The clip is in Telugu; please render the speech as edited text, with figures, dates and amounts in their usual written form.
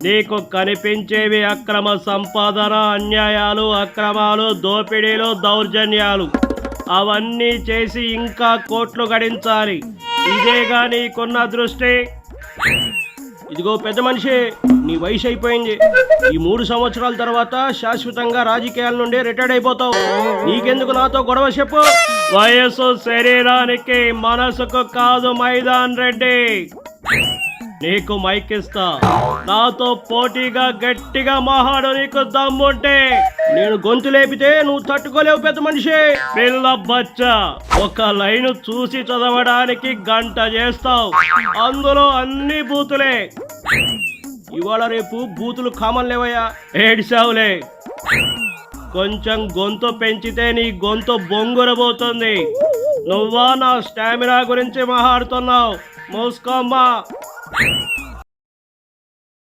నీకు కనిపించేవి అక్రమ సంపాదన, అన్యాయాలు, అక్రమాలు, దోపిడీలు, దౌర్జన్యాలు. అవన్నీ చేసి ఇంకా కోట్లు గడించాలి. ఇదేగా నీకున్న దృష్టి. ఇదిగో పెద్ద మనిషి, నీ వయసు అయిపోయింది. ఈ 3 సంవత్సరాల తర్వాత శాశ్వతంగా రాజకీయాల నుండి రిటైర్డ్ అయిపోతావు. నీకెందుకు నాతో గొడవ చెప్పు? వయస్సు శరీరానికి, మనసుకు కాదు మైదాన్ రెడ్డి. నీకు మైక్ ఇస్తా. నాతో పోటీగా గట్టిగా మాట్లాడు. నీకు దమ్ముంటే నేను గొంతు లేపితే నువ్వు తట్టుకోలేవు పెద్ద మనిషి. పిల్ల బచ్చా, ఒక లైన్ చూసి చదవడానికి గంట చేస్తావు. అందులో అన్ని బూతులే. ఇవాళ రేపు బూతులు కామన్ లేవయ్యా. ఏడ్చావులే. కొంచెం గొంతు పెంచితే నీ గొంతు బొంగురబోతుంది. నువ్వా నా స్టామినా గురించి మాట్లాడుతున్నావు? మూసుకోమ్మా.